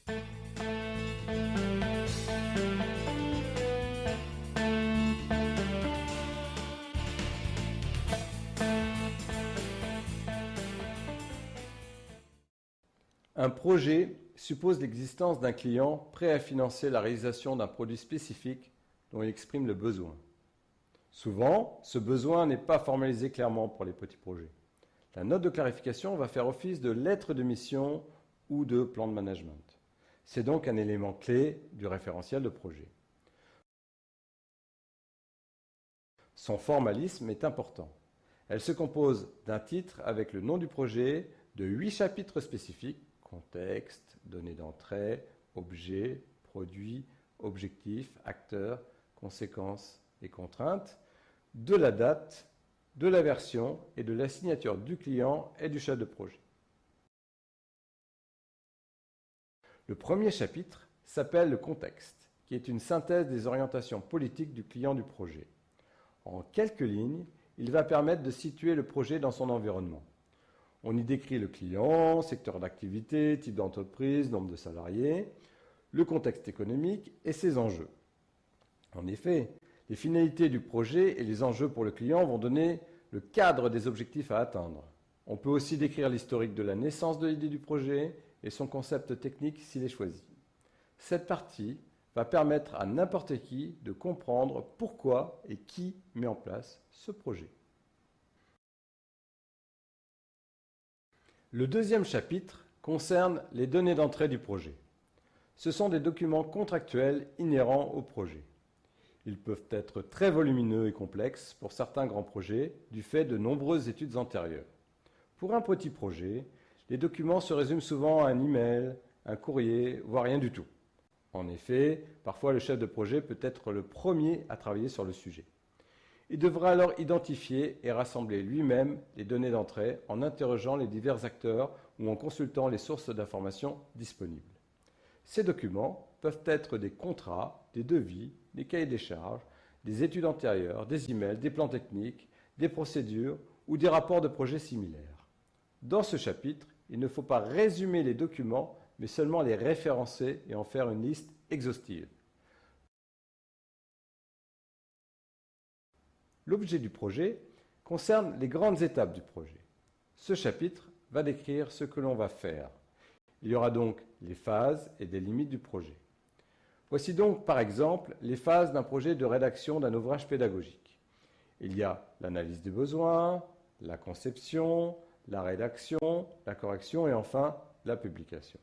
Un projet suppose l'existence d'un client prêt à financer la réalisation d'un produit spécifique dont il exprime le besoin. Souvent, ce besoin n'est pas formalisé clairement pour les petits projets. La note de clarification va faire office de lettre de mission ou de plan de management. C'est donc un élément clé du référentiel de projet. Son formalisme est important. Elle se compose d'un titre avec le nom du projet, de 8 chapitres spécifiques: contexte, données d'entrée, objet, produit, objectif, acteur, conséquences et contraintes, de la date, de la version et de la signature du client et du chef de projet. Le premier chapitre s'appelle le contexte, qui est une synthèse des orientations politiques du client du projet. En quelques lignes, il va permettre de situer le projet dans son environnement. On y décrit le client, secteur d'activité, type d'entreprise, nombre de salariés, le contexte économique et ses enjeux. En effet, les finalités du projet et les enjeux pour le client vont donner le cadre des objectifs à atteindre. On peut aussi décrire l'historique de la naissance de l'idée du projet et son concept technique s'il est choisi. Cette partie va permettre à n'importe qui de comprendre pourquoi et qui met en place ce projet. Le deuxième chapitre concerne les données d'entrée du projet. Ce sont des documents contractuels inhérents au projet. Ils peuvent être très volumineux et complexes pour certains grands projets du fait de nombreuses études antérieures. Pour un petit projet, les documents se résument souvent à un email, un courrier, voire rien du tout. En effet, parfois le chef de projet peut être le premier à travailler sur le sujet. Il devra alors identifier et rassembler lui-même les données d'entrée en interrogeant les divers acteurs ou en consultant les sources d'informations disponibles. Ces documents peuvent être des contrats, des devis, des cahiers des charges, des études antérieures, des emails, des plans techniques, des procédures ou des rapports de projets similaires. Dans ce chapitre, il ne faut pas résumer les documents, mais seulement les référencer et en faire une liste exhaustive. L'objet du projet concerne les grandes étapes du projet. Ce chapitre va décrire ce que l'on va faire. Il y aura donc les phases et des limites du projet. Voici donc par exemple les phases d'un projet de rédaction d'un ouvrage pédagogique. Il y a l'analyse des besoins, la conception, la rédaction, la correction et enfin la publication.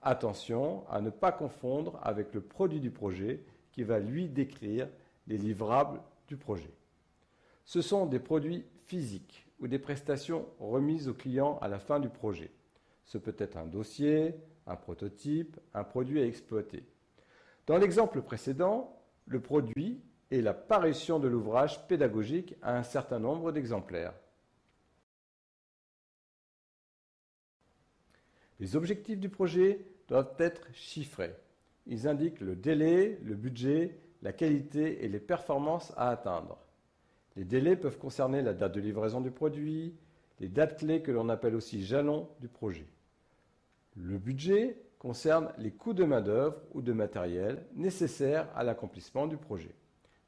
Attention à ne pas confondre avec le produit du projet qui va lui décrire les livrables du projet. Ce sont des produits physiques ou des prestations remises au client à la fin du projet. Ce peut être un dossier, un prototype, un produit à exploiter. Dans l'exemple précédent, le produit est la parution de l'ouvrage pédagogique à un certain nombre d'exemplaires. Les objectifs du projet doivent être chiffrés. Ils indiquent le délai, le budget, la qualité et les performances à atteindre. Les délais peuvent concerner la date de livraison du produit, les dates clés que l'on appelle aussi jalons du projet. Le budget concerne les coûts de main-d'œuvre ou de matériel nécessaires à l'accomplissement du projet,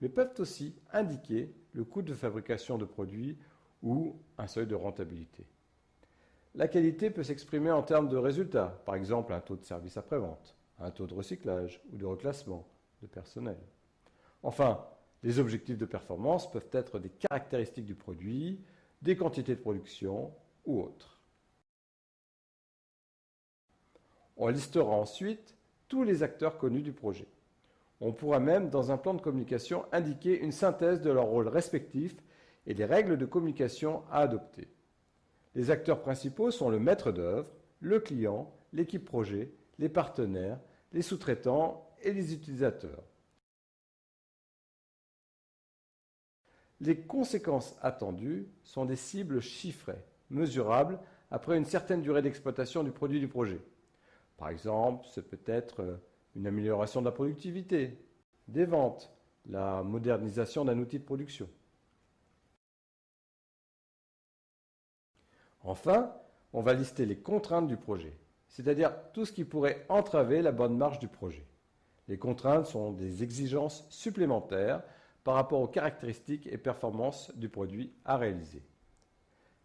mais peuvent aussi indiquer le coût de fabrication de produits ou un seuil de rentabilité. La qualité peut s'exprimer en termes de résultats, par exemple un taux de service après-vente, un taux de recyclage ou de reclassement de personnel. Enfin, les objectifs de performance peuvent être des caractéristiques du produit, des quantités de production ou autres. On listera ensuite tous les acteurs connus du projet. On pourra même, dans un plan de communication, indiquer une synthèse de leurs rôles respectifs et les règles de communication à adopter. Les acteurs principaux sont le maître d'œuvre, le client, l'équipe projet, les partenaires, les sous-traitants et les utilisateurs. Les conséquences attendues sont des cibles chiffrées, mesurables après une certaine durée d'exploitation du produit du projet. Par exemple, ce peut être une amélioration de la productivité, des ventes, la modernisation d'un outil de production. Enfin, On va lister les contraintes du projet, c'est-à-dire tout ce qui pourrait entraver la bonne marche du projet. Les contraintes sont des exigences supplémentaires par rapport aux caractéristiques et performances du produit à réaliser.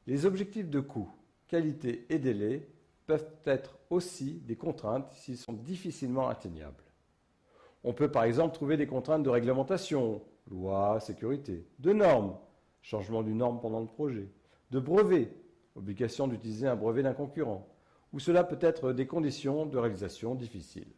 Les objectifs de coût, qualité et délai peuvent être aussi des contraintes s'ils sont difficilement atteignables. On peut par exemple trouver des contraintes de réglementation, loi, sécurité, de normes, changement d'une norme pendant le projet, de brevets, obligation d'utiliser un brevet d'un concurrent, ou cela peut être des conditions de réalisation difficiles.